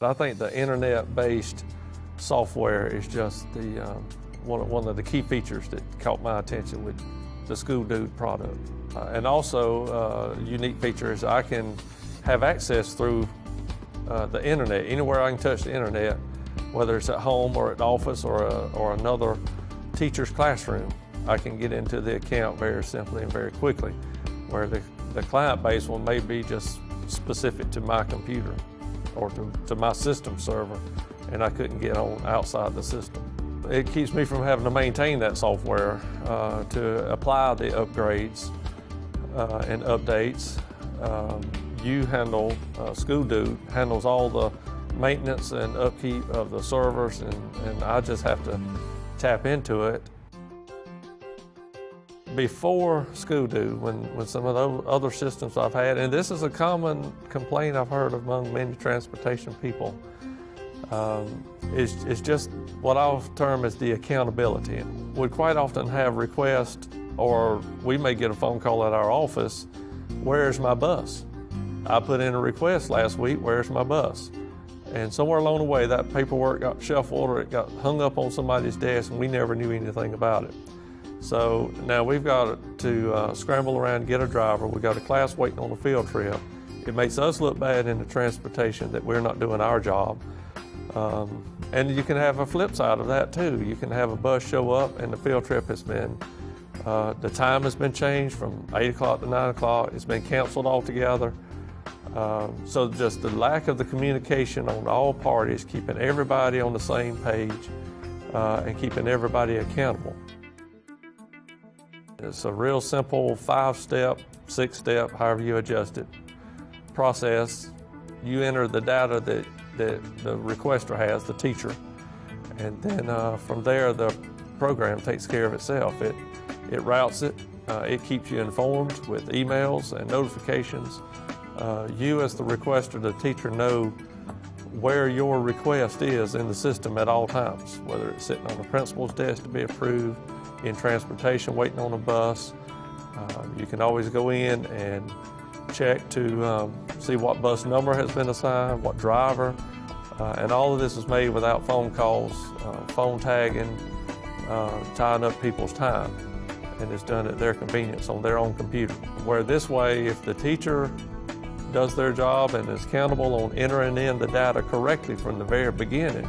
I think the internet-based software is just the one of the key features that caught my attention with the SchoolDude product. And also, unique feature is I can have access through the internet. Anywhere I can touch the internet, whether it's at home or at the office or another teacher's classroom, I can get into the account very simply and very quickly, where the client base one may be just specific to my computer or to my system server, and I couldn't get on outside the system. It keeps me from having to maintain that software to apply the upgrades and updates. SchoolDude handles all the maintenance and upkeep of the servers, and I just have to tap into it. Before SchoolDude, when some of those other systems I've had, and this is a common complaint I've heard among many transportation people, is just what I'll term as the accountability. We quite often have requests, or we may get a phone call at our office, "Where's my bus? I put in a request last week, where's my bus?" And somewhere along the way, that paperwork got shuffled or it got hung up on somebody's desk, and we never knew anything about it. So now we've got to scramble around and get a driver. We've got a class waiting on a field trip. It makes us look bad in the transportation that we're not doing our job. And you can have a flip side of that too. You can have a bus show up and the field trip has been, the time has been changed from 8 o'clock to 9 o'clock. It's been canceled altogether. So just the lack of the communication on all parties, keeping everybody on the same page and keeping everybody accountable. It's a real simple 5-step, 6-step, however you adjust it, process. You enter the data that the requester has, the teacher, and then from there the program takes care of itself. It routes it, it keeps you informed with emails and notifications. You as the requester, the teacher, know where your request is in the system at all times, whether it's sitting on the principal's desk to be approved, in transportation waiting on a bus. You can always go in and check to see what bus number has been assigned, what driver, and all of this is made without phone calls, phone tagging, tying up people's time, and it's done at their convenience on their own computer. Where this way, if the teacher does their job and is accountable on entering in the data correctly from the very beginning,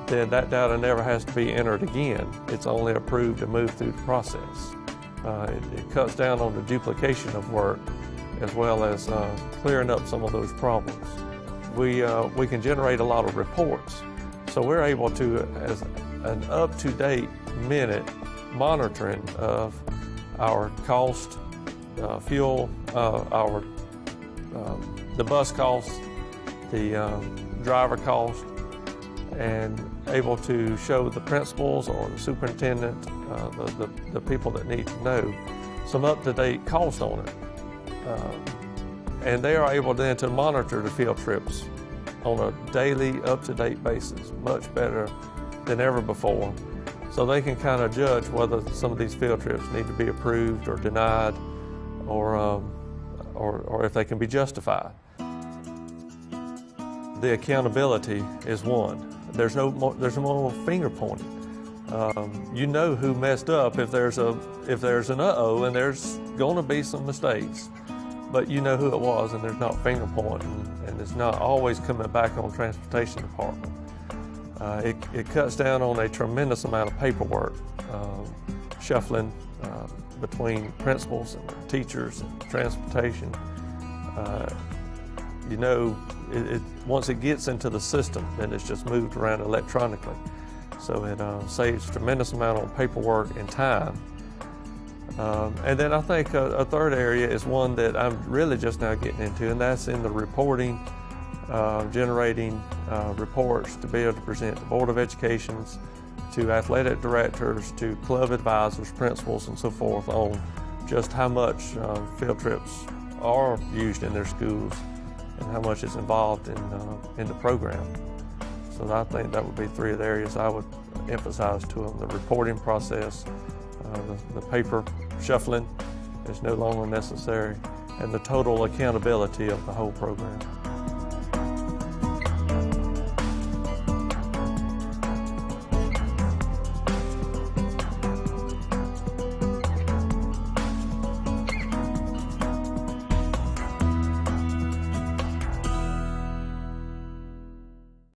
then that data never has to be entered again. It's only approved and moved through the process. It cuts down on the duplication of work as well as clearing up some of those problems. We can generate a lot of reports, so we're able to, as an up-to-date minute monitoring of our cost, fuel, the bus cost, the driver cost, and able to show the principals or the superintendent, the people that need to know, some up-to-date cost on it. And they are able then to monitor the field trips on a daily, up-to-date basis, much better than ever before. So they can kind of judge whether some of these field trips need to be approved or denied, or if they can be justified. The accountability is one. There's no more finger pointing. You know who messed up if there's an uh-oh, and there's going to be some mistakes, but you know who it was, and there's not finger pointing, and it's not always coming back on transportation department. It cuts down on a tremendous amount of paperwork, shuffling between principals and teachers and transportation. Once it gets into the system, then it's just moved around electronically. So it saves a tremendous amount of paperwork and time. And then I think a third area is one that I'm really just now getting into, and that's in the reporting, generating reports to be able to present to Board of Educations, to athletic directors, to club advisors, principals, and so forth on just how much field trips are used in their schools and how much is involved in the program. So I think that would be three of the areas I would emphasize to them: the reporting process, the paper shuffling is no longer necessary, and the total accountability of the whole program.